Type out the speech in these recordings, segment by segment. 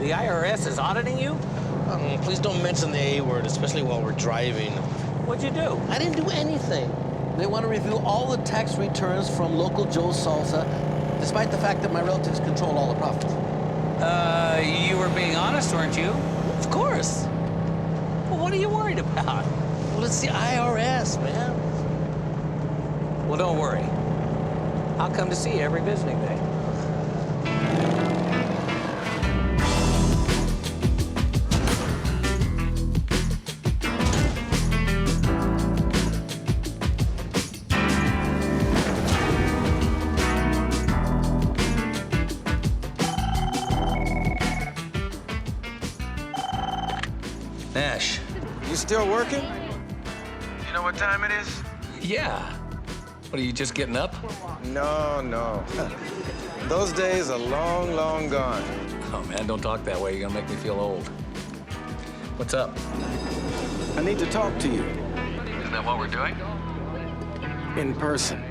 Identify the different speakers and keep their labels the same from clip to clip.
Speaker 1: The IRS is auditing you?
Speaker 2: Please don't mention the A word, especially while we're driving.
Speaker 1: What'd you do?
Speaker 2: I didn't do anything. They want to review all the tax returns from local Joe's Salsa, despite the fact that my relatives control all the profits.
Speaker 1: You were being honest, weren't you?
Speaker 2: Of course.
Speaker 1: Well, what are you worried about?
Speaker 2: Well, it's the IRS, man.
Speaker 1: Well, don't worry. I'll come to see you every visiting day.
Speaker 3: Nash.
Speaker 4: You still working? You know what time it is?
Speaker 3: Yeah. What, are you just getting up?
Speaker 4: No. Those days are long, long gone.
Speaker 3: Oh, man, don't talk that way. You're gonna make me feel old. What's up?
Speaker 4: I need to talk to you
Speaker 3: Isn't that what we're doing?
Speaker 4: in person.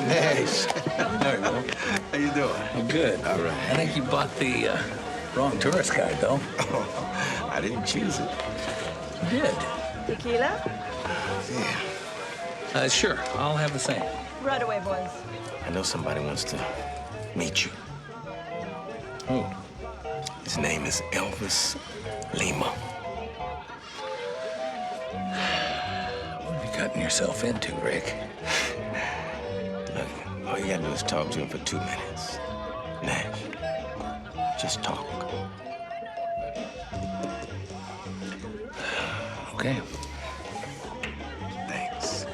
Speaker 5: Nash.
Speaker 3: There you go.
Speaker 5: How you doing?
Speaker 3: I'm good.
Speaker 5: All right.
Speaker 3: I think you bought the wrong tourist guide, though.
Speaker 5: Oh, I didn't choose it.
Speaker 3: You did.
Speaker 6: Tequila?
Speaker 5: Yeah.
Speaker 3: Sure. I'll have the same.
Speaker 6: Right away, boys.
Speaker 5: I know somebody wants to meet you.
Speaker 3: Who?
Speaker 5: His name is Elvis Lima.
Speaker 3: What have you gotten yourself into, Rick?
Speaker 5: Look, all you gotta do is talk to him for 2 minutes. Nash, just talk.
Speaker 3: Okay.
Speaker 5: Thanks.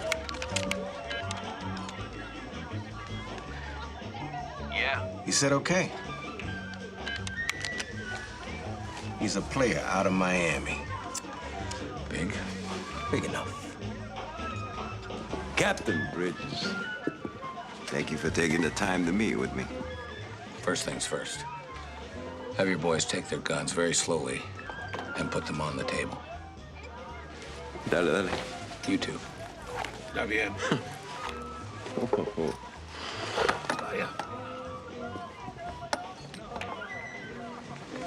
Speaker 3: Yeah.
Speaker 5: He said okay. He's a player out of Miami.
Speaker 3: Big.
Speaker 5: Big enough.
Speaker 7: Captain Bridges, thank you for taking the time to meet with me.
Speaker 3: First things first. Have your boys take their guns very slowly and put them on the table.
Speaker 7: Dale, dale.
Speaker 3: You two.
Speaker 5: Está bien.
Speaker 3: Vaya.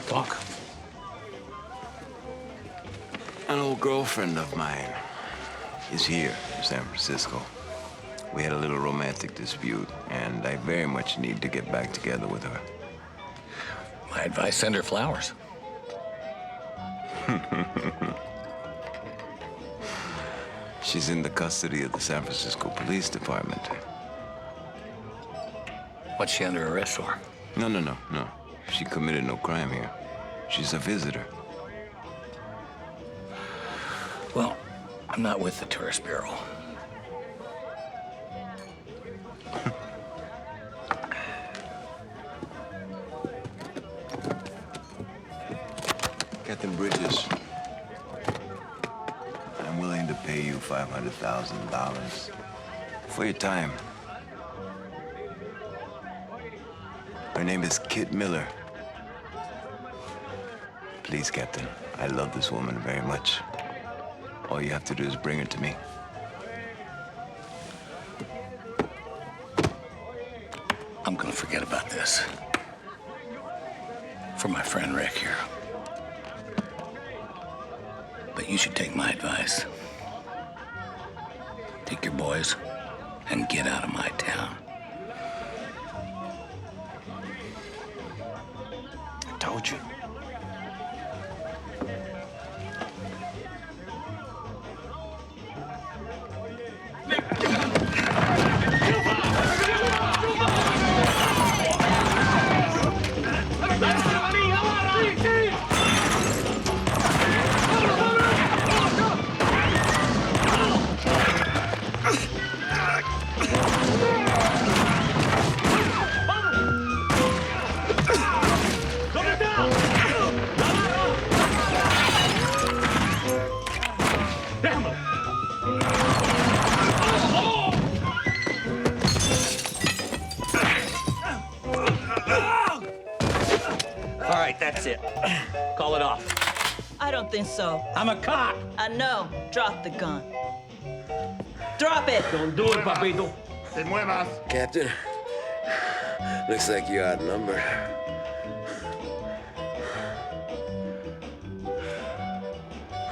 Speaker 3: Talk.
Speaker 7: An old girlfriend of mine is here in San Francisco. We had a little romantic dispute, and I very much need to get back together with her.
Speaker 3: My advice, send her flowers.
Speaker 7: She's in the custody of the San Francisco Police Department.
Speaker 3: What's she under arrest for?
Speaker 7: No. She committed no crime here. She's a visitor.
Speaker 3: Well, I'm not with the tourist bureau.
Speaker 7: Captain Bridges, I'm willing to pay you $500,000 for your time. Her name is Kit Miller. Please, Captain, I love this woman very much. All you have to do is bring her to me.
Speaker 3: I'm gonna forget about this. For my friend Rick here. But you should take my advice. Take your boys and get out of my town.
Speaker 5: I told you.
Speaker 8: That's it. Call it off.
Speaker 6: I don't think so.
Speaker 8: I'm a cop.
Speaker 6: I know. Drop the gun. Drop it!
Speaker 8: Don't do it, papito.
Speaker 5: Te muevas.
Speaker 7: Captain, looks like you're outnumbered.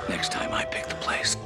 Speaker 3: Next time I pick the place.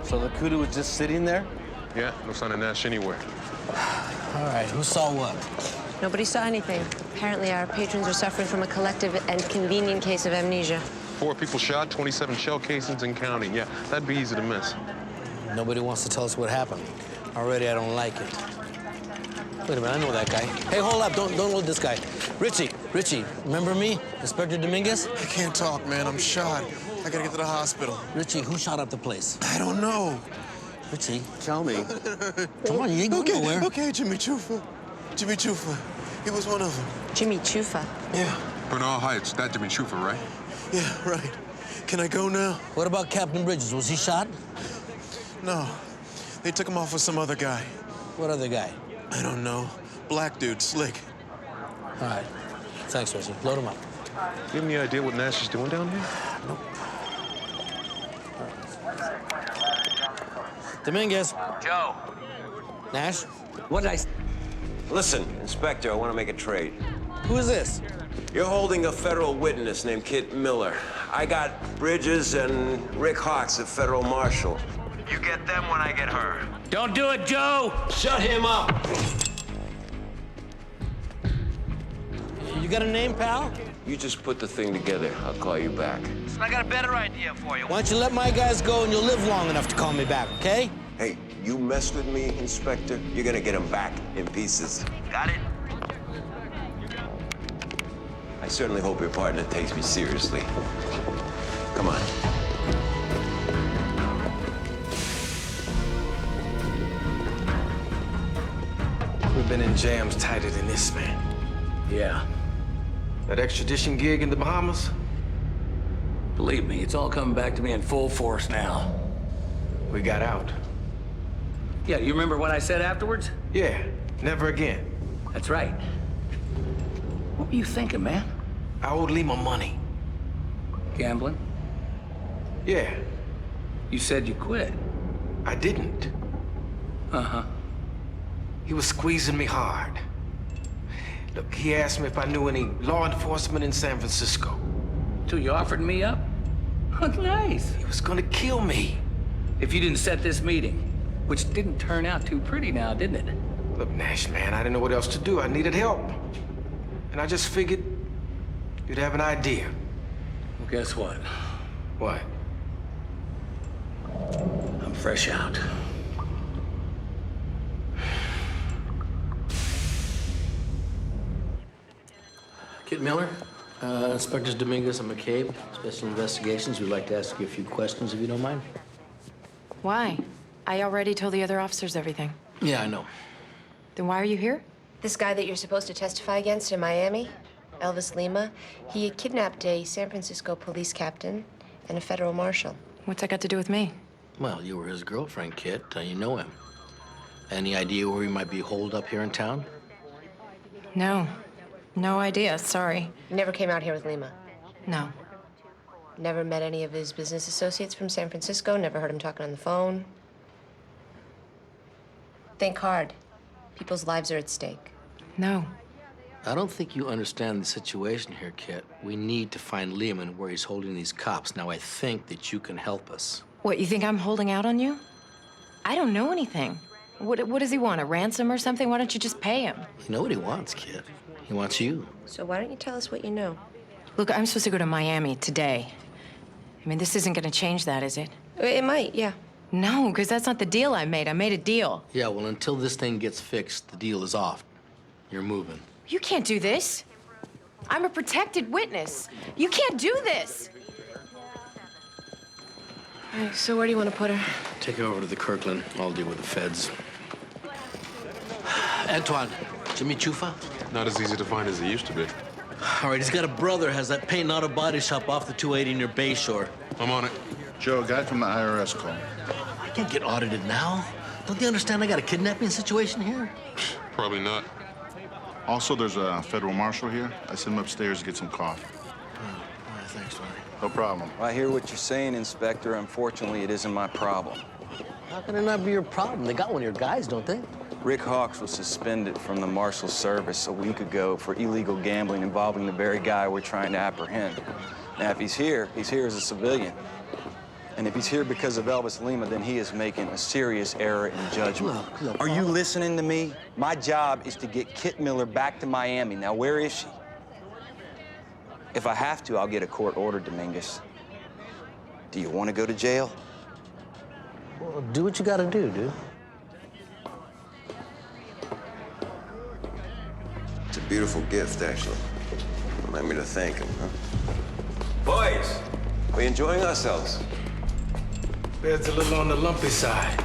Speaker 2: So the Kudu was just sitting there?
Speaker 4: Yeah, no sign of Nash anywhere.
Speaker 2: All right, who saw what?
Speaker 9: Nobody saw anything. Apparently, our patrons are suffering from a collective and convenient case of amnesia.
Speaker 4: 4 people shot, 27 shell casings and counting. Yeah, that'd be easy to miss.
Speaker 2: Nobody wants to tell us what happened. Already, I don't like it. Wait a minute, I know that guy. Hey, hold up, don't hold this guy. Richie, remember me? Inspector Dominguez?
Speaker 10: I can't talk, man. I'm shot. I gotta get to the hospital.
Speaker 2: Richie, who shot up the place?
Speaker 10: I don't know.
Speaker 2: Richie, tell me. Come on, you ain't going nowhere.
Speaker 10: Okay, Jimmy Chufa. Jimmy Chufa. He was one of them.
Speaker 9: Jimmy Chufa.
Speaker 10: Yeah.
Speaker 4: Bernal Heights, that Jimmy Chufa, right?
Speaker 10: Yeah, right. Can I go now?
Speaker 2: What about Captain Bridges? Was he shot?
Speaker 10: No. They took him off with some other guy.
Speaker 2: What other guy?
Speaker 10: I don't know. Black dude, slick.
Speaker 2: All right. Thanks, Richie. Load him up.
Speaker 4: You have any idea what Nash is doing down here?
Speaker 2: Nope. Dominguez.
Speaker 1: Joe.
Speaker 2: Nash.
Speaker 1: What did I...
Speaker 5: Listen, Inspector, I want to make a trade.
Speaker 2: Who is this?
Speaker 5: You're holding a federal witness named Kit Miller. I got Bridges and Rick Hawks at federal marshal. You get them when I get her.
Speaker 8: Don't do it, Joe!
Speaker 5: Shut him up!
Speaker 2: You got a name, pal?
Speaker 5: You just put the thing together. I'll call you back.
Speaker 1: I got a better idea for you.
Speaker 2: Why don't you let my guys go and you'll live long enough to call me back, okay?
Speaker 5: Hey, you mess with me, Inspector, you're gonna get him back in pieces.
Speaker 1: Got it?
Speaker 5: I certainly hope your partner takes me seriously. Come on.
Speaker 11: We've been in jams tighter than this, man.
Speaker 3: Yeah.
Speaker 11: That extradition gig in the Bahamas?
Speaker 3: Believe me, it's all coming back to me in full force now.
Speaker 11: We got out.
Speaker 3: Yeah, you remember what I said afterwards?
Speaker 11: Yeah, never again.
Speaker 3: That's right. What were you thinking, man?
Speaker 11: I owed Lima money.
Speaker 3: Gambling?
Speaker 11: Yeah,
Speaker 3: You said you quit.
Speaker 11: I didn't.
Speaker 3: Uh-huh.
Speaker 11: He was squeezing me hard. Look, he asked me if I knew any law enforcement in San Francisco.
Speaker 3: So you offered me up? Oh, nice.
Speaker 11: He was gonna kill me.
Speaker 3: If you didn't set this meeting, which didn't turn out too pretty now, didn't it?
Speaker 11: Look, Nash, man, I didn't know what else to do. I needed help. And I just figured you'd have an idea.
Speaker 3: Well, guess what?
Speaker 11: What?
Speaker 3: I'm fresh out.
Speaker 2: Kit Miller, Inspectors Dominguez and McCabe, Special Investigations. We'd like to ask you a few questions, if you don't mind.
Speaker 12: Why? I already told the other officers everything.
Speaker 2: Yeah, I know.
Speaker 12: Then why are you here?
Speaker 9: This guy that you're supposed to testify against in Miami, Elvis Lima, he had kidnapped a San Francisco police captain and a federal marshal.
Speaker 12: What's that got to do with me?
Speaker 2: Well, you were his girlfriend, Kit. You know him. Any idea where he might be holed up here in town?
Speaker 12: No. No idea, sorry.
Speaker 9: You never came out here with Lima?
Speaker 12: No.
Speaker 9: Never met any of his business associates from San Francisco? Never heard him talking on the phone? Think hard. People's lives are at stake.
Speaker 12: No.
Speaker 2: I don't think you understand the situation here, Kit. We need to find Lehman where he's holding these cops. Now, I think that you can help us.
Speaker 12: What, you think I'm holding out on you? I don't know anything. What does he want, a ransom or something? Why don't you just pay him?
Speaker 2: You know what he wants, kid. He wants you.
Speaker 9: So why don't you tell us what you know?
Speaker 12: Look, I'm supposed to go to Miami today. I mean, this isn't gonna change that, is it?
Speaker 9: It might, yeah.
Speaker 12: No, because that's not the deal I made. I made a deal.
Speaker 2: Yeah, well, until this thing gets fixed, the deal is off. You're moving.
Speaker 12: You can't do this. I'm a protected witness. You can't do this.
Speaker 9: All right, so where do you want to put her?
Speaker 2: Take her over to the Kirkland. I'll deal with the feds. Antoine, Jimmy Chufa?
Speaker 10: Not as easy to find as it used to be.
Speaker 2: All right, he's got a brother, has that paint and auto body shop off the 280 near Bayshore.
Speaker 10: I'm on it.
Speaker 13: Joe, a guy from the IRS called.
Speaker 2: I can't get audited now. Don't they understand I got a kidnapping situation here?
Speaker 10: Probably not.
Speaker 13: Also, there's a federal marshal here. I sent him upstairs to get some coffee.
Speaker 2: Oh, thanks, Tony.
Speaker 13: No problem.
Speaker 4: I hear what you're saying, Inspector. Unfortunately, it isn't my problem.
Speaker 2: How can it not be your problem? They got one of your guys, don't they?
Speaker 4: Rick Hawks was suspended from the Marshal service a week ago for illegal gambling involving the very guy we're trying to apprehend. Now, if he's here as a civilian. And if he's here because of Elvis Lima, then he is making a serious error in judgment.
Speaker 2: Look,
Speaker 4: Are you listening to me? My job is to get Kit Miller back to Miami. Now, where is she? If I have to, I'll get a court order, Dominguez. Do you want to go to jail?
Speaker 2: Well, do what you gotta do, dude.
Speaker 5: It's a beautiful gift, actually. Remind me to thank him, huh? Boys, we enjoying ourselves?
Speaker 11: Bed's a little on the lumpy side.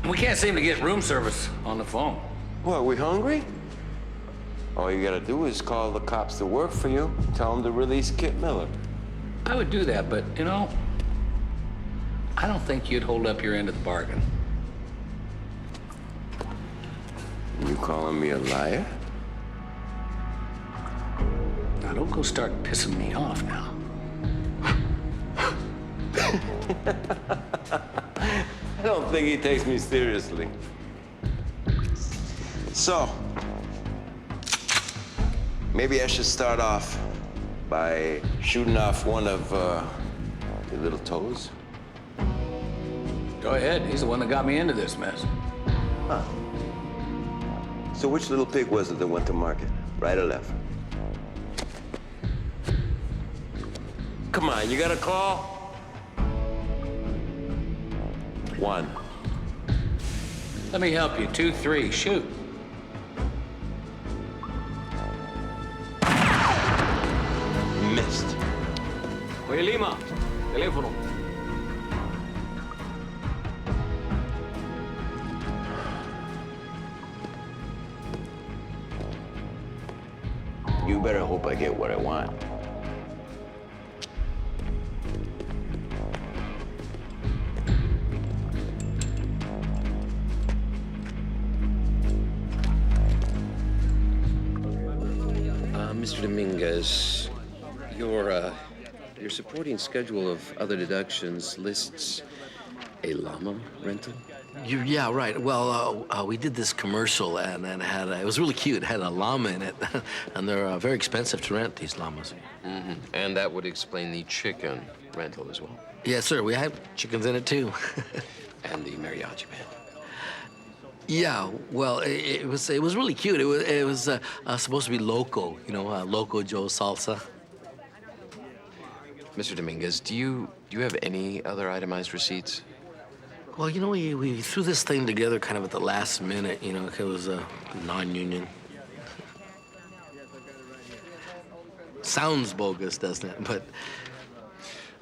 Speaker 8: We can't seem to get room service on the phone.
Speaker 5: What, we hungry? All you gotta do is call the cops that work for you, tell them to release Kit Miller.
Speaker 8: I would do that, but, you know, I don't think you'd hold up your end of the bargain.
Speaker 5: You calling me a liar?
Speaker 8: Now, don't go start pissing me off now.
Speaker 5: I don't think he takes me seriously. So, maybe I should start off by shooting off one of your little toes.
Speaker 8: Go ahead. He's the one that got me into this mess.
Speaker 5: Huh. So which little pig was it that went to market? Right or left? Come on, you got a call? One.
Speaker 8: Let me help you. 2, 3, shoot.
Speaker 5: Missed.
Speaker 8: Oye, Lima, teléfono.
Speaker 5: You better hope I get what I want.
Speaker 14: Mr. Dominguez, your supporting schedule of other deductions lists a llama rental?
Speaker 2: Yeah, right. Well, we did this commercial and had it was really cute. It had a llama in it, and they're very expensive to rent, these llamas.
Speaker 14: Mm-hmm. And that would explain the chicken rental as well.
Speaker 2: Yes, sir. We have chickens in it too.
Speaker 14: And the mariachi band.
Speaker 2: Yeah, well, it was really cute. It was supposed to be loco, you know, Loco Joe salsa.
Speaker 14: Mr. Dominguez, do you have any other itemized receipts?
Speaker 2: Well, you know, we threw this thing together kind of at the last minute, you know, it was non-union. Sounds bogus, doesn't it? But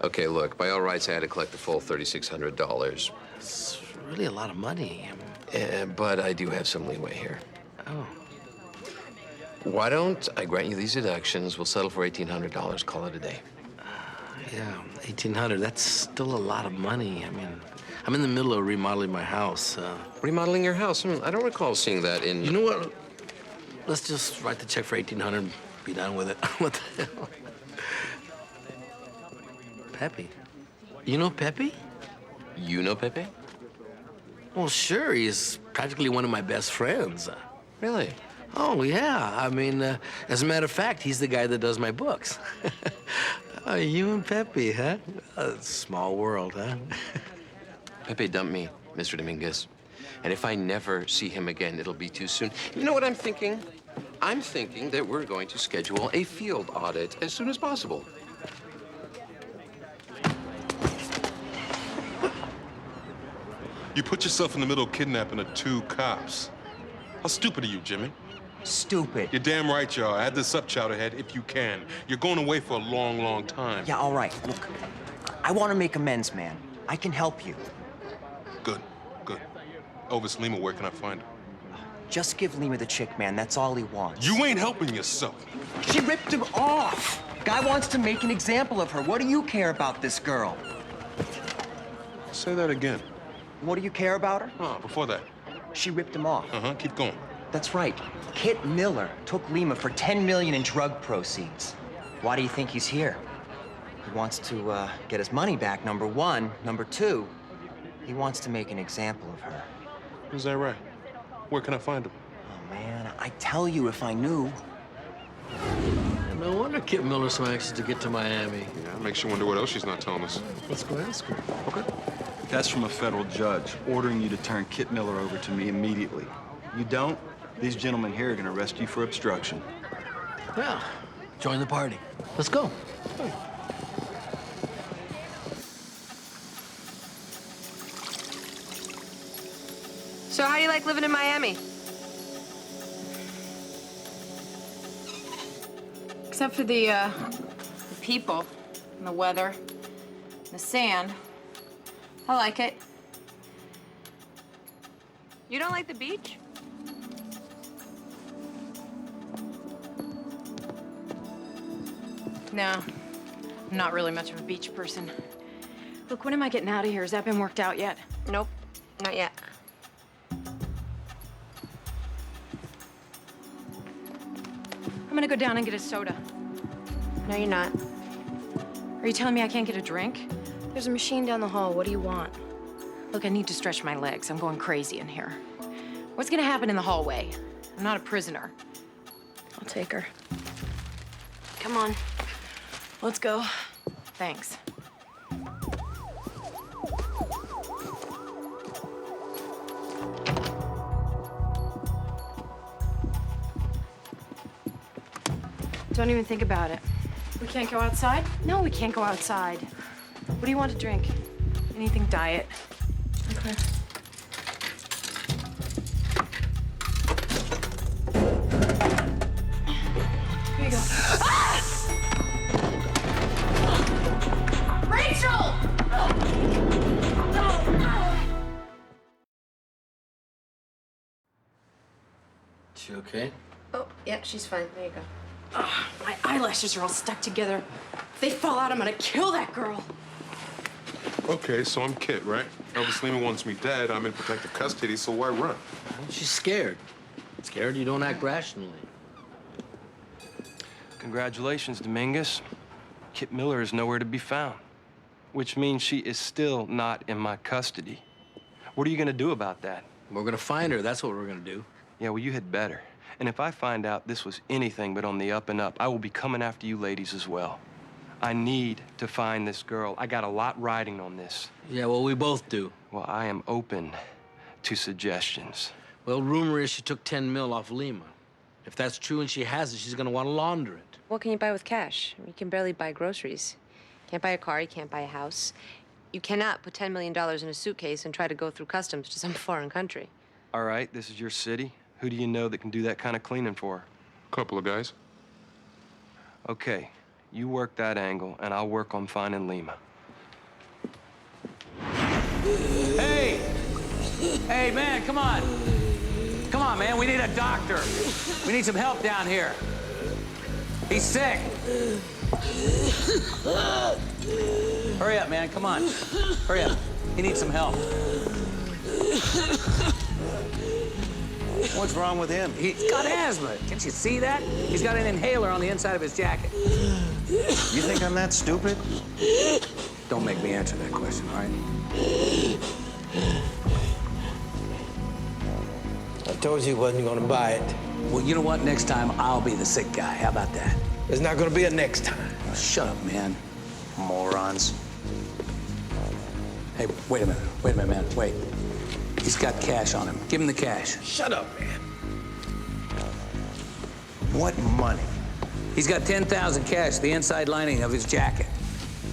Speaker 14: okay, look, by all rights, I had to collect the full $3,600.
Speaker 2: It's really a lot of money.
Speaker 14: But I do have some leeway here.
Speaker 2: Oh.
Speaker 14: Why don't I grant you these deductions? We'll settle for $1,800. Call it a day.
Speaker 2: Yeah, $1,800. That's still a lot of money. I mean, I'm in the middle of remodeling my house.
Speaker 14: Remodeling your house? I don't recall seeing that in...
Speaker 2: You know what? Let's just write the check for $1,800. Be done with it. What the hell? Pepe. You know Pepe?
Speaker 14: You know Pepe?
Speaker 2: Well, sure. He's practically one of my best friends.
Speaker 14: Really?
Speaker 2: Oh, yeah. I mean, as a matter of fact, he's the guy that does my books. Oh, you and Pepe, huh? Small world, huh?
Speaker 14: Pepe dumped me, Mr. Dominguez. And if I never see him again, it'll be too soon. You know what I'm thinking? I'm thinking that we're going to schedule a field audit as soon as possible.
Speaker 15: You put yourself in the middle of kidnapping the 2 cops. How stupid are you, Jimmy?
Speaker 16: Stupid.
Speaker 15: You're damn right, y'all. Add this up, Chowderhead, if you can. You're going away for a long, long time.
Speaker 16: Yeah, all right. Look, I want to make amends, man. I can help you.
Speaker 15: Good, good. Elvis Lima, where can I find him?
Speaker 16: Just give Lima the chick, man. That's all he wants.
Speaker 15: You ain't helping yourself.
Speaker 16: She ripped him off. Guy wants to make an example of her. What do you care about this girl?
Speaker 15: Say that again.
Speaker 16: What do you care about her?
Speaker 15: Oh, before that.
Speaker 16: She ripped him off.
Speaker 15: Uh-huh, keep going.
Speaker 16: That's right. Kit Miller took Lima for $10 million in drug proceeds. Why do you think he's here? He wants to get his money back, number one. Number two, he wants to make an example of her.
Speaker 15: Is that right? Where can I find him?
Speaker 16: Oh, man, I'd tell you if I knew.
Speaker 2: No wonder Kit Miller so anxious to get to Miami.
Speaker 15: Yeah, makes you wonder what else she's not telling us.
Speaker 2: Let's go ask her.
Speaker 15: Okay.
Speaker 4: That's from a federal judge ordering you to turn Kit Miller over to me immediately. You don't, these gentlemen here are going to arrest you for obstruction.
Speaker 2: Well, join the party. Let's go.
Speaker 9: So how do you like living in Miami?
Speaker 12: Except for the people, and the weather, and the sand. I like it.
Speaker 9: You don't like the beach?
Speaker 12: No, I'm not really much of a beach person. Look, when am I getting out of here? Has that been worked out yet?
Speaker 9: Nope, not yet.
Speaker 12: I'm gonna go down and get a soda.
Speaker 9: No, you're not.
Speaker 12: Are you telling me I can't get a drink?
Speaker 9: There's a machine down the hall. What do you want?
Speaker 12: Look, I need to stretch my legs. I'm going crazy in here. What's gonna happen in the hallway? I'm not a prisoner.
Speaker 9: I'll take her.
Speaker 12: Come on. Let's go. Thanks. Don't even think about it. We can't go outside? No, we can't go outside. What do you want to drink? Anything diet.
Speaker 9: Okay.
Speaker 12: Here you go. Ah! Rachel!
Speaker 2: She okay?
Speaker 9: Oh, yeah, she's fine. There you go.
Speaker 12: Oh, my eyelashes are all stuck together. If they fall out, I'm gonna kill that girl.
Speaker 15: Okay, so I'm Kit, right? Elvis Lima wants me dead. I'm in protective custody, so why run?
Speaker 2: She's scared. Scared you don't act rationally.
Speaker 4: Congratulations, Dominguez. Kit Miller is nowhere to be found, which means she is still not in my custody. What are you gonna do about that?
Speaker 2: We're gonna find her. That's what we're gonna do.
Speaker 4: Yeah, well, you had better. And if I find out this was anything but on the up and up, I will be coming after you ladies as well. I need to find this girl. I got a lot riding on this.
Speaker 2: Yeah, well, we both do.
Speaker 4: Well, I am open to suggestions.
Speaker 2: Well, rumor is she took 10 mil off Lima. If that's true and she has it, she's gonna want to launder it.
Speaker 9: What can you buy with cash? You can barely buy groceries. Can't buy a car, you can't buy a house. You cannot put $10 million in a suitcase and try to go through customs to some foreign country.
Speaker 4: All right, this is your city. Who do you know that can do that kind of cleaning for?
Speaker 15: A couple of guys.
Speaker 4: Okay, you work that angle, and I'll work on finding Lima.
Speaker 1: Hey! Hey, man, come on. Come on, man, we need a doctor. We need some help down here. He's sick. Hurry up, man, come on. Hurry up. He needs some help. What's wrong with him? He's got asthma. Can't you see that? He's got an inhaler on the inside of his jacket.
Speaker 17: You think I'm that stupid?
Speaker 1: Don't make me answer that question, all right?
Speaker 17: I told you he wasn't gonna buy it.
Speaker 1: Well, you know what? Next time, I'll be the sick guy. How about that?
Speaker 17: There's not gonna be a next time.
Speaker 1: Oh, shut up, man. Morons. Hey, wait a minute, man, wait. He's got cash on him. Give him the cash.
Speaker 11: Shut up, man.
Speaker 17: What money?
Speaker 1: He's got 10,000 cash, the inside lining of his jacket.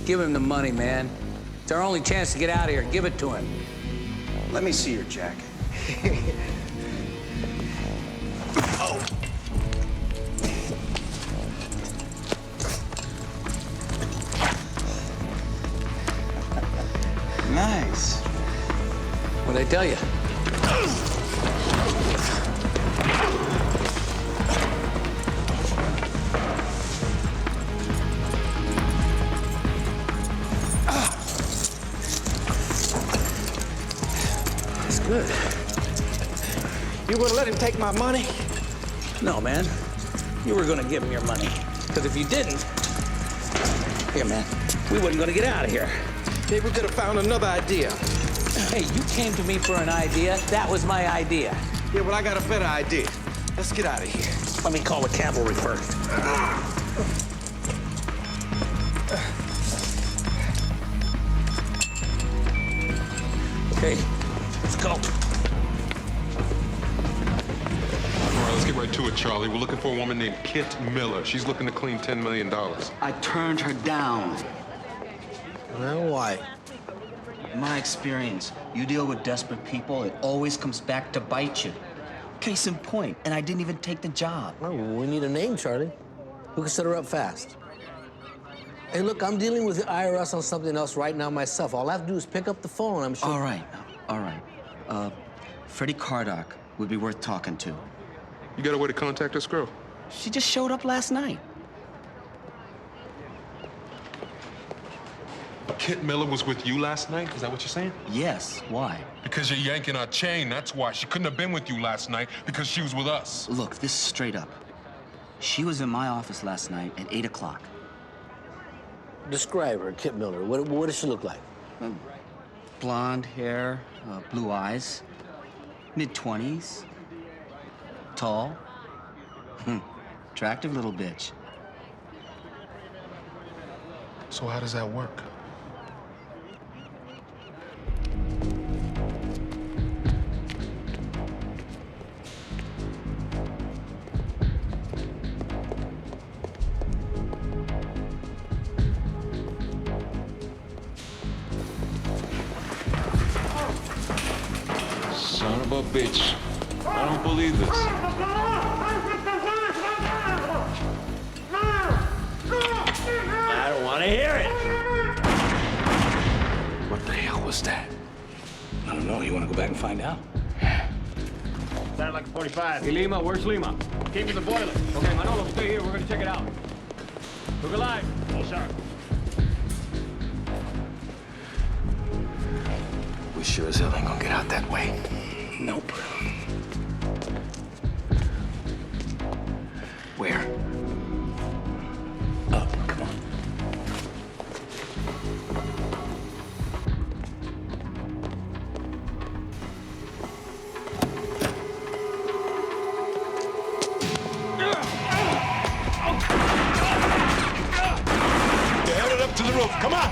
Speaker 1: Give him the money, man. It's our only chance to get out of here. Give it to him.
Speaker 17: Let me see your jacket. Oh. Nice.
Speaker 1: What'd I tell you? It's good.
Speaker 17: You gonna let him take my money?
Speaker 1: No, man. You were gonna give him your money. Because if you didn't, here, man, we wasn't gonna get out of here.
Speaker 17: Maybe we could have found another idea.
Speaker 1: Hey, you came to me for an idea. That was my idea.
Speaker 17: Yeah, well, I got a better idea. Let's get out of here.
Speaker 1: Let me call the cavalry first. Okay, let's go.
Speaker 15: All right, let's get right to it, Charlie. We're looking for a woman named Kit Miller. She's looking to clean $10 million.
Speaker 18: I turned her down.
Speaker 17: Well, why?
Speaker 18: In my experience, you deal with desperate people, it always comes back to bite you. Case in point, and I didn't even take the job.
Speaker 2: Oh, we need a name, Charlie. Who can set her up fast? Hey, look, I'm dealing with the IRS on something else right now myself. All I have to do is pick up the phone, I'm sure.
Speaker 18: All right. Freddie Cardock would be worth talking to.
Speaker 15: You got a way to contact this girl?
Speaker 18: She just showed up last night.
Speaker 15: Kit Miller was with you last night? Is that what you're saying?
Speaker 18: Yes. Why?
Speaker 15: Because you're yanking our chain, that's why. She couldn't have been with you last night because she was with us.
Speaker 18: Look, this is straight up. She was in my office last night at 8 o'clock.
Speaker 2: Describe her, Kit Miller. What does she look like?
Speaker 18: Blonde hair, blue eyes, mid-20s, tall, attractive little bitch.
Speaker 15: So how does that work?
Speaker 7: Son of a bitch. I don't believe this.
Speaker 17: I don't want to hear it.
Speaker 1: What the hell was that? I don't know. You want to go back and find out?
Speaker 19: Sounded like a 45. Hey, Lima, where's Lima? Came to the boiler. Okay, Manolo, stay here. We're gonna check it out. Look alive. Yes, sir.
Speaker 18: We sure as hell ain't gonna get out that way.
Speaker 1: Nope.
Speaker 18: Where?
Speaker 1: Up. Come on.
Speaker 10: You're headed up to the roof. Come on.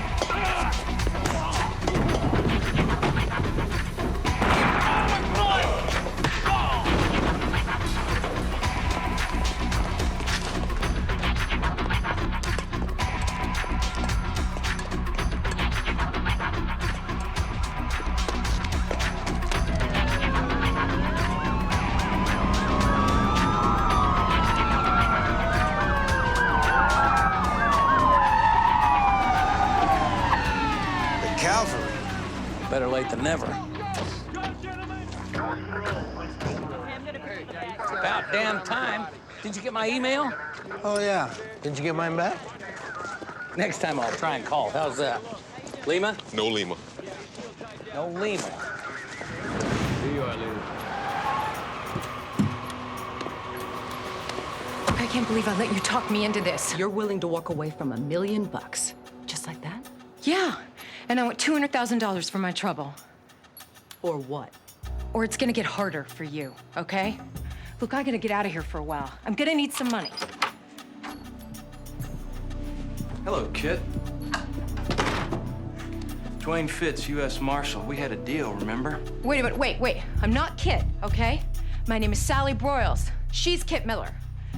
Speaker 1: Better late than never. About damn time. Did you get my email?
Speaker 2: Oh, yeah. Did you get mine back?
Speaker 1: Next time I'll try and call. How's that? Lima?
Speaker 15: No Lima.
Speaker 1: No Lima.
Speaker 19: Here you are, Lima.
Speaker 12: I can't believe I let you talk me into this.
Speaker 20: You're willing to walk away from $1 million? Just like that?
Speaker 12: Yeah, and I want $200,000 for my trouble.
Speaker 20: Or what?
Speaker 12: Or it's gonna get harder for you, okay? Look, I gotta get out of here for a while. I'm gonna need some money.
Speaker 4: Hello, Kit. Dwayne Fitz, U.S. Marshal. We had a deal, remember?
Speaker 12: Wait a minute, wait. I'm not Kit, okay? My name is Sally Broyles. She's Kit Miller.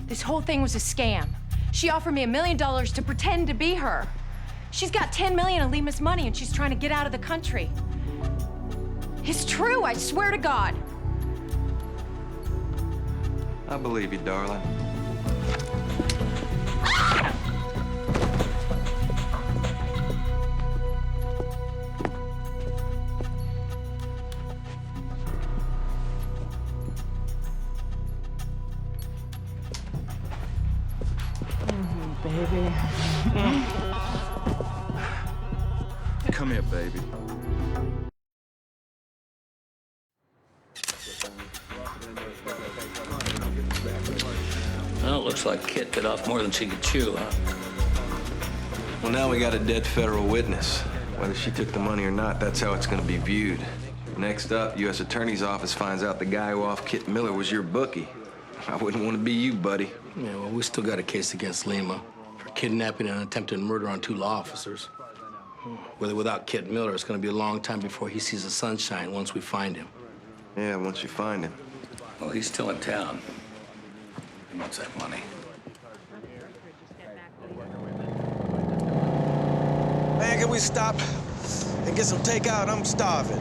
Speaker 12: This whole thing was a scam. She offered me $1 million to pretend to be her. She's got 10 million of Lima's money and she's trying to get out of the country. It's true, I swear to God.
Speaker 4: I believe you, darling.
Speaker 6: Baby.
Speaker 4: Come here, baby.
Speaker 8: Well, it looks like Kit bit off more than she could chew, huh?
Speaker 4: Well, now we got a dead federal witness. Whether she took the money or not, that's how it's gonna be viewed. Next up, U.S. Attorney's Office finds out the guy who off Kit Miller was your bookie. I wouldn't want to be you, buddy.
Speaker 2: Yeah, well, we still got a case against Lima for kidnapping and attempted murder on 2 law officers. With or without Kit Miller, it's going to be a long time before he sees the sunshine once we find him.
Speaker 4: Yeah, once you find him.
Speaker 8: Well, he's still in town. He wants that money.
Speaker 17: Man, can we stop and get some takeout? I'm starving.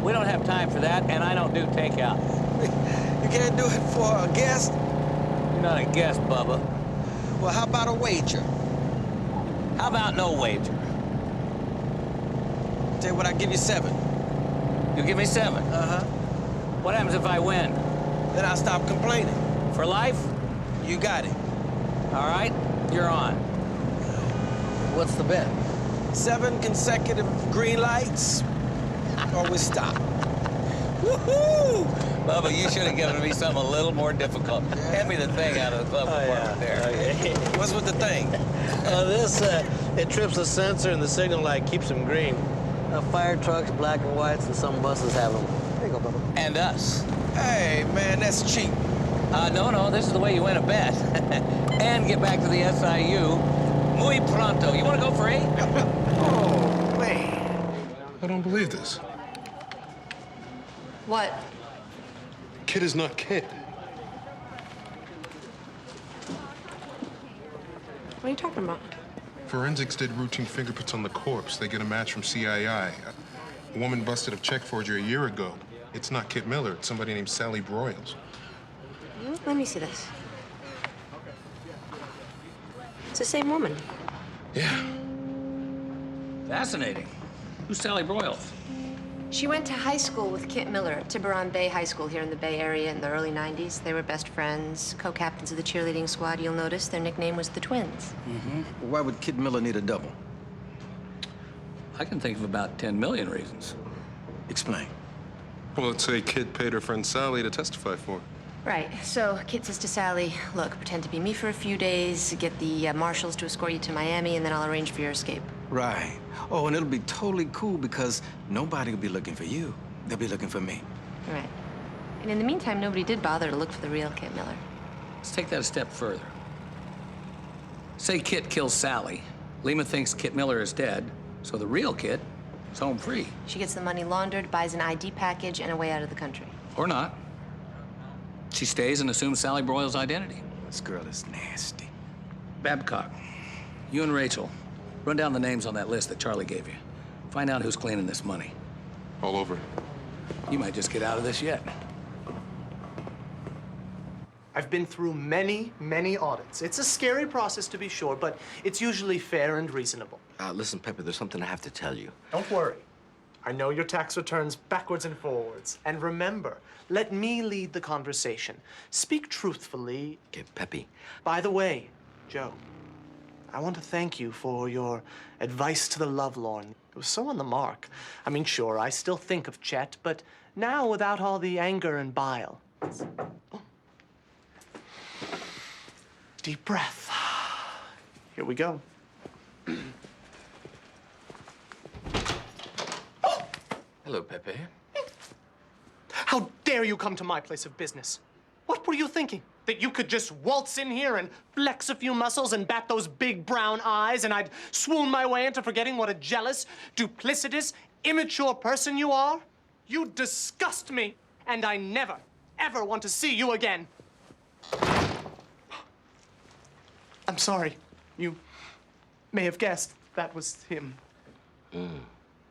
Speaker 1: We don't have time for that, and I don't do takeout.
Speaker 17: You can't do it for a guest?
Speaker 1: You're not a guest, Bubba.
Speaker 17: Well, how about a wager?
Speaker 1: How about no wager?
Speaker 17: Tell you what, I'll give you 7.
Speaker 1: You give me 7?
Speaker 17: Uh-huh.
Speaker 1: What happens if I win?
Speaker 17: Then I'll stop complaining.
Speaker 1: For life?
Speaker 17: You got it.
Speaker 1: All right, you're on.
Speaker 2: What's the bet?
Speaker 17: 7 consecutive green lights, or we stop.
Speaker 1: Woohoo! Bubba, you should have given me something a little more difficult. Hand me the thing out of the glove compartment there.
Speaker 17: What's with the thing?
Speaker 2: It trips the sensor and the signal light keeps them green. Fire trucks, black and whites, and some buses have them. There you go, Bubba.
Speaker 1: And us.
Speaker 17: Hey, man, that's cheap.
Speaker 1: No, this is the way you win a bet. And get back to the SIU muy pronto. You want to go for 8?
Speaker 17: Oh, man.
Speaker 15: I don't believe this.
Speaker 12: What?
Speaker 15: Kid is not Kid.
Speaker 9: What are you talking about?
Speaker 15: Forensics did routine fingerprints on the corpse. They get a match from CII. A woman busted a check forgery a year ago. It's not Kit Miller. It's somebody named Sally Broyles.
Speaker 9: Let me see this. It's the same woman.
Speaker 15: Yeah.
Speaker 8: Fascinating. Who's Sally Broyles?
Speaker 9: She went to high school with Kit Miller at Tiburon Bay High School here in the Bay Area in the early 90s. They were best friends, co-captains of the cheerleading squad. You'll notice their nickname was the Twins.
Speaker 4: Mm-hmm. Why would Kit Miller need a double?
Speaker 8: I can think of about 10 million reasons.
Speaker 4: Explain.
Speaker 15: Well, let's say Kid paid her friend Sally to testify for her.
Speaker 9: Right, so Kit says to Sally, look, pretend to be me for a few days, get the Marshals to escort you to Miami, and then I'll arrange for your escape.
Speaker 11: Right. Oh, and it'll be totally cool because nobody will be looking for you. They'll be looking for me.
Speaker 9: Right. And in the meantime, nobody did bother to look for the real Kit Miller.
Speaker 8: Let's take that a step further. Say Kit kills Sally. Lima thinks Kit Miller is dead, so the real Kit is home free.
Speaker 9: She gets the money laundered, buys an ID package, and a way out of the country.
Speaker 8: Or not. She stays and assumes Sally Broyles' identity.
Speaker 11: This girl is nasty.
Speaker 8: Babcock, you and Rachel, run down the names on that list that Charlie gave you. Find out who's cleaning this money.
Speaker 15: All over.
Speaker 8: You might just get out of this yet.
Speaker 21: I've been through many, many audits. It's a scary process, to be sure, but it's usually fair and reasonable.
Speaker 7: Listen, Pepe, there's something I have to tell you.
Speaker 21: Don't worry. I know your tax returns backwards and forwards. And remember, let me lead the conversation. Speak truthfully.
Speaker 7: Okay, Pepe.
Speaker 21: By the way, Joe, I want to thank you for your advice to the lovelorn. It was so on the mark. I mean, sure, I still think of Chet, but now without all the anger and bile. Oh. Deep breath. Here we go.
Speaker 7: Hello, Pepe.
Speaker 21: How dare you come to my place of business? What were you thinking? That you could just waltz in here and flex a few muscles and bat those big brown eyes, and I'd swoon my way into forgetting what a jealous, duplicitous, immature person you are? You disgust me, and I never, ever want to see you again. I'm sorry. You may have guessed that was him.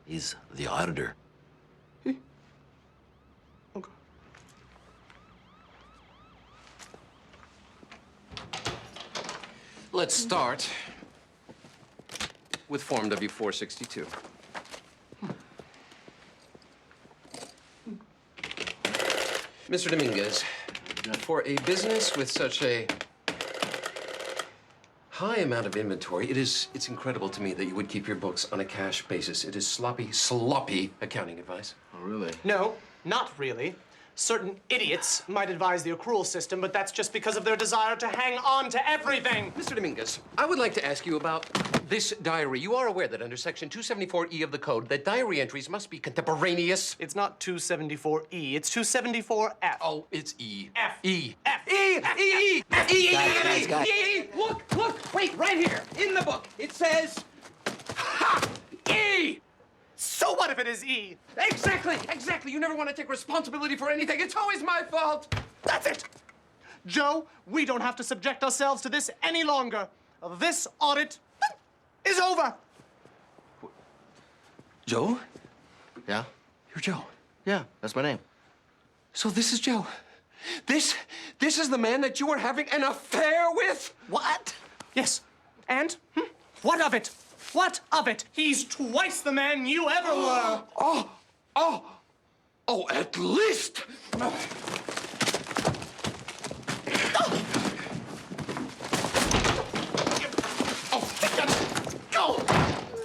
Speaker 3: He's the auditor.
Speaker 21: Okay.
Speaker 14: Let's start with Form W-462. Mr. Dominguez, for a business with such a high amount of inventory, it's incredible to me that you would keep your books on a cash basis. It is sloppy accounting advice.
Speaker 3: Oh, really?
Speaker 21: No, not really. Certain idiots might advise the accrual system, but that's just because of their desire to hang on to everything.
Speaker 14: Mr. Dominguez, I would like to ask you about this diary. You are aware that under Section 274E of the Code, that diary entries must be contemporaneous?
Speaker 21: It's not 274E, it's 274F.
Speaker 14: Oh, it's E.
Speaker 21: F.
Speaker 14: E.
Speaker 21: F.
Speaker 14: E.
Speaker 21: F.
Speaker 14: E. E. E.
Speaker 3: Guys.
Speaker 14: E. Look, wait, right here, in the book, it says, ha, E.
Speaker 21: So what if it is E?
Speaker 14: Exactly. You never want to take responsibility for anything. It's always my fault.
Speaker 21: That's it. Joe, we don't have to subject ourselves to this any longer. This audit is over.
Speaker 3: Joe? Yeah?
Speaker 14: You're Joe.
Speaker 3: Yeah, that's my name.
Speaker 14: So this is Joe. This is the man that you were having an affair with?
Speaker 21: What? Yes. And? What of it? What of it? He's twice the man you ever were.
Speaker 14: Oh, at least.
Speaker 21: Go!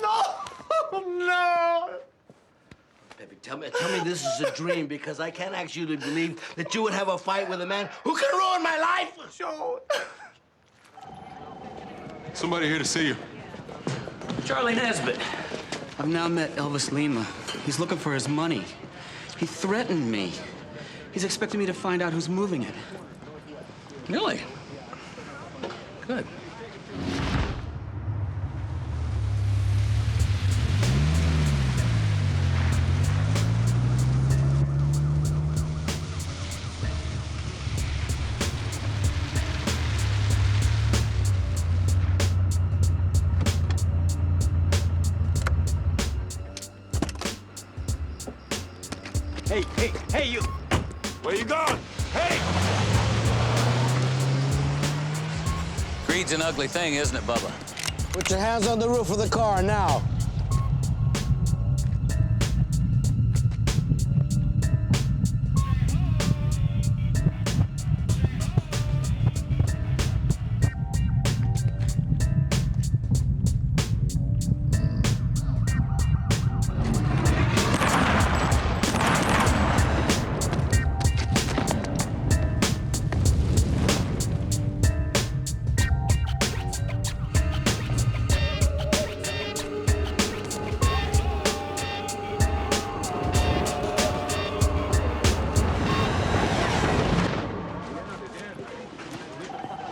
Speaker 21: No!
Speaker 3: Baby, tell me this is a dream, because I can't actually believe that you would have a fight with a man who could ruin my life!
Speaker 21: Joe.
Speaker 15: Somebody here to see you.
Speaker 18: Charlie Nesbitt. I've now met Elvis Lima. He's looking for his money. He threatened me. He's expecting me to find out who's moving it.
Speaker 8: Really? Good.
Speaker 17: Hey, you!
Speaker 5: Where you going? Hey!
Speaker 1: Greed's an ugly thing, isn't it, Bubba?
Speaker 2: Put your hands on the roof of the car now.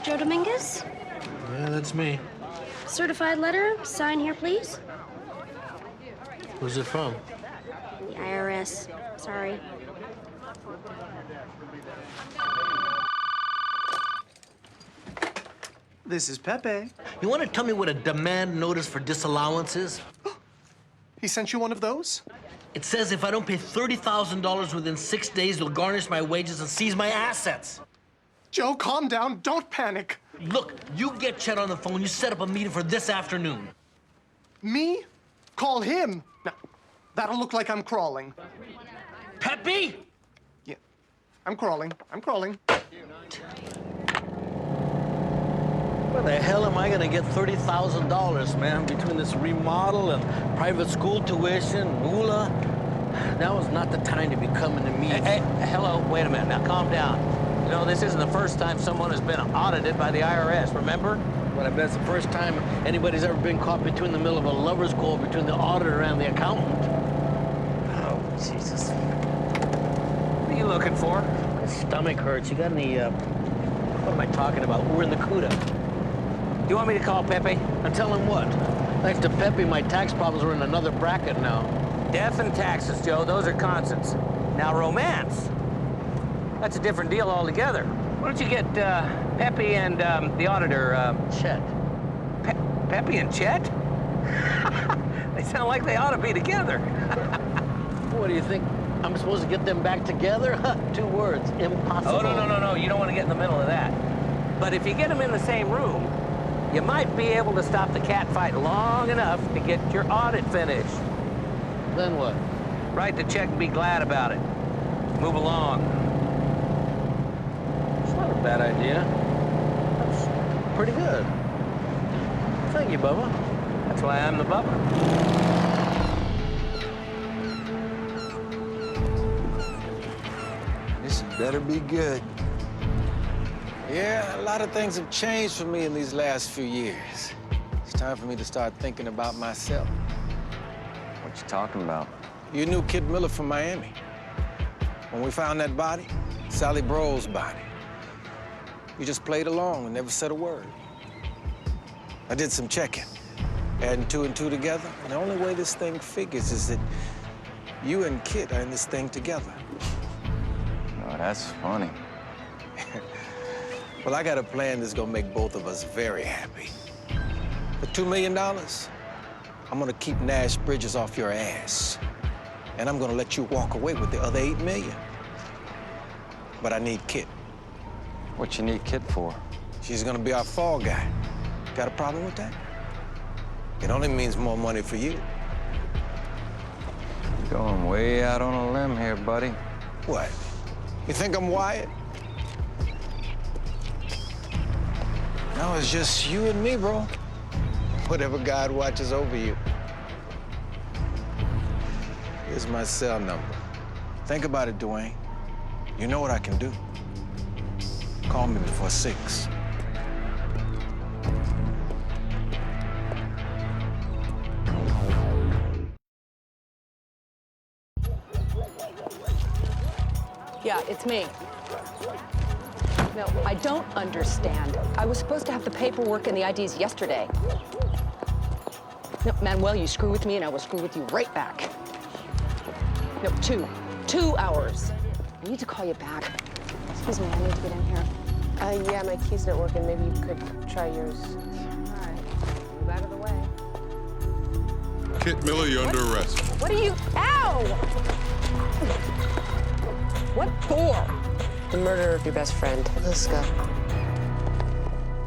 Speaker 22: Joe Dominguez?
Speaker 2: Yeah, that's me.
Speaker 22: Certified letter, sign here, please.
Speaker 2: Who's it from?
Speaker 22: The IRS. Sorry.
Speaker 21: This is Pepe.
Speaker 3: You want to tell me what a demand notice for disallowance is?
Speaker 21: He sent you one of those?
Speaker 3: It says if I don't pay $30,000 within 6 days, they'll garnish my wages and seize my assets.
Speaker 21: Joe, calm down. Don't panic.
Speaker 3: Look, you get Chet on the phone. You set up a meeting for this afternoon.
Speaker 21: Me? Call him? No, that'll look like I'm crawling.
Speaker 3: Pepe?
Speaker 21: Yeah, I'm crawling.
Speaker 2: Where the hell am I gonna get $30,000, man, between this remodel and private school tuition, moolah? Now is not the time to be coming to me.
Speaker 1: Hey, hello, wait a minute, now calm down. You know, this isn't the first time someone has been audited by the IRS, remember?
Speaker 2: But I bet it's the first time anybody's ever been caught between the middle of a lover's quarrel between the auditor and the accountant.
Speaker 21: Oh, Jesus.
Speaker 1: What are you looking for?
Speaker 2: My stomach hurts. You got any What am I talking about? We're in the CUDA.
Speaker 1: Do you want me to call Pepe?
Speaker 2: And tell him what? Thanks to Pepe, my tax problems are in another bracket now.
Speaker 1: Death and taxes, Joe, those are constants. Now, romance, that's a different deal altogether. Why don't you get Pepe and the auditor,
Speaker 2: Chet.
Speaker 1: Pepe and Chet? They sound like they ought to be together.
Speaker 2: What do you think? I'm supposed to get them back together? 2 words, impossible.
Speaker 1: Oh, no. You don't want to get in the middle of that. But if you get them in the same room, you might be able to stop the cat fight long enough to get your audit finished.
Speaker 2: Then what?
Speaker 1: Write the check and be glad about it. Move along.
Speaker 2: It's not a bad idea. That's pretty good. Thank you, Bubba.
Speaker 1: That's why I'm the Bubba.
Speaker 7: This better be good.
Speaker 17: Yeah, a lot of things have changed for me in these last few years. It's time for me to start thinking about myself.
Speaker 4: What you talking about?
Speaker 17: You knew Kit Miller from Miami. When we found that body, Sally Broyles' body, you just played along and never said a word. I did some checking, adding 2 and 2 together. And the only way this thing figures is that you and Kit are in this thing together.
Speaker 4: Oh, that's funny.
Speaker 17: Well, I got a plan that's gonna make both of us very happy. For $2 million, I'm gonna keep Nash Bridges off your ass. And I'm gonna let you walk away with the other $8 million. But I need Kit.
Speaker 4: What you need Kit for?
Speaker 17: She's gonna be our fall guy. Got a problem with that? It only means more money for you.
Speaker 4: You're going way out on a limb here, buddy.
Speaker 17: What? You think I'm Wyatt? No, it's just you and me, bro. Whatever God watches over you. Here's my cell number. Think about it, Dwayne. You know what I can do. Call me before 6.
Speaker 20: Yeah, it's me. No, I don't understand. I was supposed to have the paperwork and the IDs yesterday. No, Manuel, you screw with me and I will screw with you right back. No, 2 hours. I need to call you back.
Speaker 9: Excuse me, I need to get in here. Yeah, my key's not working. Maybe you could try yours. All right, move out of the way.
Speaker 15: Kit Miller, you're under arrest.
Speaker 20: What are you? Ow! What for?
Speaker 9: The murder of your best friend. Let's go.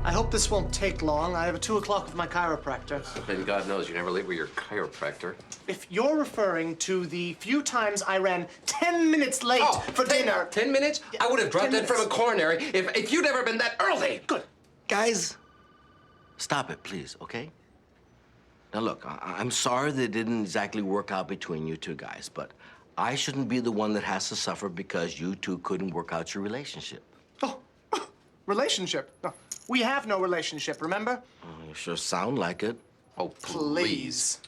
Speaker 21: I hope this won't take long. I have a 2 o'clock with my chiropractor.
Speaker 14: And God knows you're never late with your chiropractor.
Speaker 21: If you're referring to the few times I ran 10 minutes late for dinner.
Speaker 14: 10 minutes? I would have dropped in from a coronary if you'd ever been that early.
Speaker 21: Good.
Speaker 3: Guys, stop it, please, okay? Now, look, I'm sorry that it didn't exactly work out between you 2 guys, but I shouldn't be the one that has to suffer because you 2 couldn't work out your relationship.
Speaker 21: Oh, relationship? No, we have no relationship, remember?
Speaker 3: You sure sound like it.
Speaker 14: Oh,
Speaker 21: Please.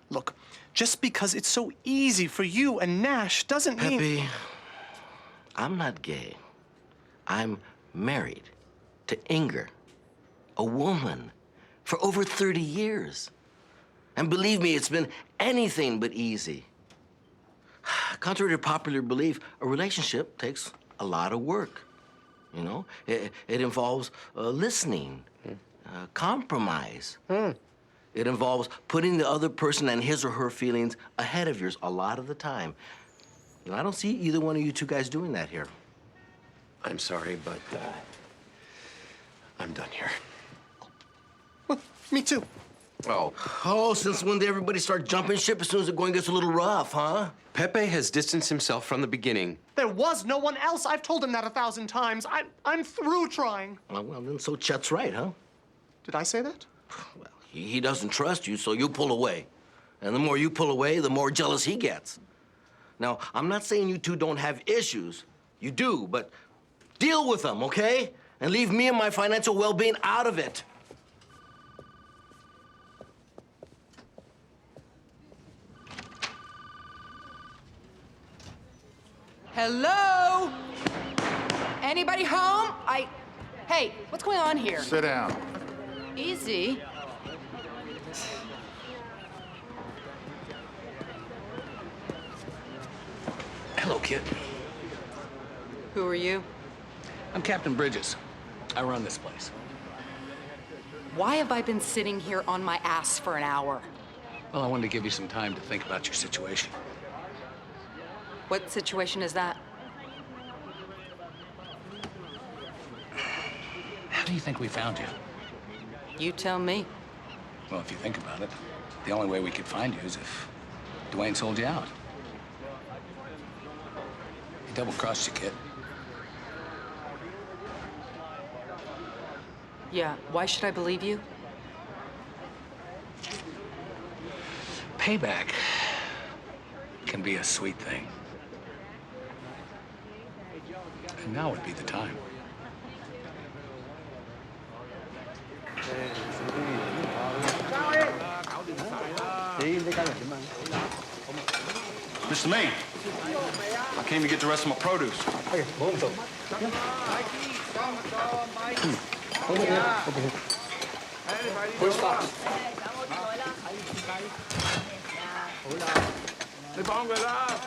Speaker 21: Look, just because it's so easy for you and Nash doesn't mean...
Speaker 3: Pepe, I'm not gay. I'm married to Inger, a woman, for over 30 years. And believe me, it's been anything but easy. Contrary to popular belief, a relationship takes a lot of work. You know, it involves listening, compromise. It involves putting the other person and his or her feelings ahead of yours a lot of the time. You know, I don't see either one of you 2 guys doing that here.
Speaker 14: I'm sorry, but I'm done here.
Speaker 21: Well, me too.
Speaker 3: Oh, since when did everybody start jumping ship as soon as the going gets a little rough, huh?
Speaker 14: Pepe has distanced himself from the beginning.
Speaker 21: There was no one else. I've told him that 1,000 times. I'm through trying.
Speaker 3: Well, then so Chet's right, huh?
Speaker 21: Did I say that?
Speaker 3: Well, he doesn't trust you, so you pull away. And the more you pull away, the more jealous he gets. Now, I'm not saying you 2 don't have issues. You do, but deal with them, okay? And leave me and my financial well-being out of it.
Speaker 6: Hello?
Speaker 20: Anybody home? Hey, what's going on here?
Speaker 13: Sit down.
Speaker 20: Easy.
Speaker 8: Hello, kid.
Speaker 20: Who are you?
Speaker 8: I'm Captain Bridges. I run this place.
Speaker 20: Why have I been sitting here on my ass for an hour?
Speaker 8: Well, I wanted to give you some time to think about your situation.
Speaker 20: What situation is that?
Speaker 8: How do you think we found you?
Speaker 20: You tell me.
Speaker 8: Well, if you think about it, the only way we could find you is if Dwayne sold you out. He double-crossed you, kid.
Speaker 20: Yeah, why should I believe you?
Speaker 8: Payback can be a sweet thing. And now would be the time.
Speaker 4: Mr. Maine, I came to get the rest of my produce.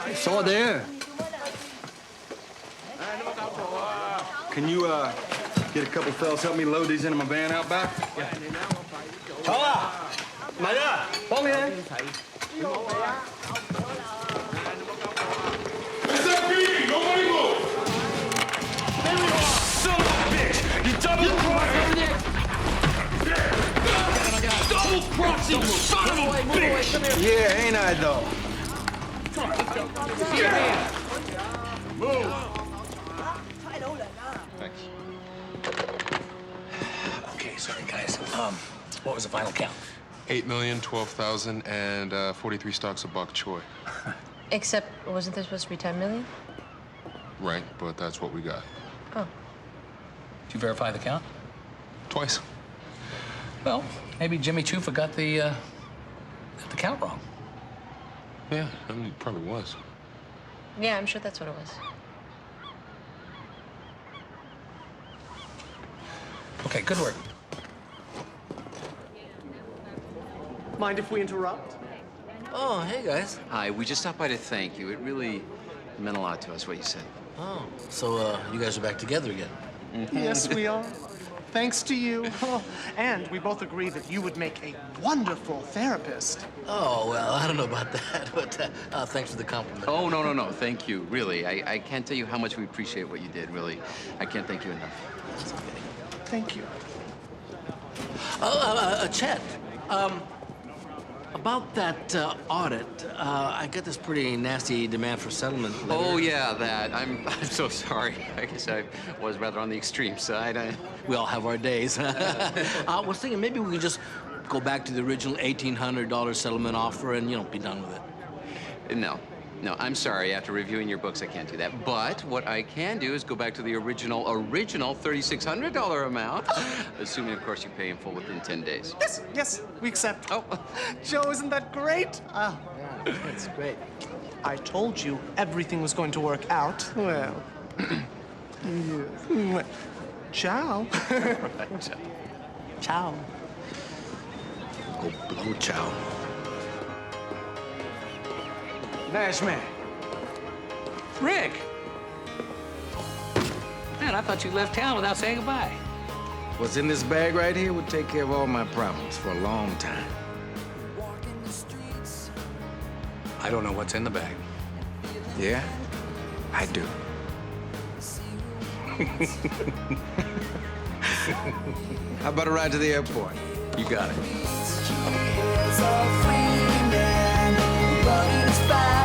Speaker 16: It's all there.
Speaker 4: Can you, get a couple fellas help me load these into my van out back?
Speaker 13: Nobody move! Son of a bitch! You double-crossing son of a bitch!
Speaker 17: Yeah, ain't I, though?
Speaker 13: Move!
Speaker 8: Thanks. Okay, sorry, guys. What was the final count?
Speaker 15: 8,012,000 and 43 stocks of bok choy.
Speaker 9: Except, wasn't there supposed to be 10 million?
Speaker 15: Right, but that's what we got.
Speaker 9: Oh.
Speaker 8: Did you verify the count?
Speaker 15: Twice.
Speaker 8: Well, maybe Jimmy Chufa got the count wrong.
Speaker 15: Yeah, I mean, it probably was.
Speaker 9: Yeah, I'm sure that's what it was.
Speaker 8: Okay, good work.
Speaker 21: Mind if we interrupt?
Speaker 2: Oh, hey, guys.
Speaker 14: Hi, we just stopped by to thank you. It really meant a lot to us, what you said.
Speaker 2: Oh, so you guys are back together again?
Speaker 21: Yes, we are. Thanks to you. Oh, and we both agree that you would make a wonderful therapist.
Speaker 2: Oh, well, I don't know about that, but thanks for the compliment.
Speaker 14: Oh, no. Thank you, really. I can't tell you how much we appreciate what you did, really. I can't thank you enough.
Speaker 21: Thank you.
Speaker 2: Chet, about that audit, I got this pretty nasty demand for settlement letter.
Speaker 14: Oh, yeah, that. I'm so sorry. I guess I was rather on the extreme side.
Speaker 2: We all have our days. I was thinking maybe we could just go back to the original $1,800 settlement offer and, be done with it.
Speaker 14: No, I'm sorry. After reviewing your books, I can't do that. But what I can do is go back to the original $3,600 amount, assuming, of course, you pay in full within 10 days.
Speaker 21: Yes, we accept.
Speaker 14: Oh.
Speaker 21: Joe, isn't that great?
Speaker 2: Yeah, that's great.
Speaker 21: I told you everything was going to work out. Well, yes. Ciao.
Speaker 2: Ciao. Go blow ciao.
Speaker 17: Nash, man.
Speaker 8: Rick! Man, I thought you left town without saying goodbye.
Speaker 17: What's in this bag right here would take care of all my problems for a long time.
Speaker 8: I don't know what's in the bag.
Speaker 17: Yeah, I do. How about a ride to the airport?
Speaker 8: You got it.
Speaker 23: Fast.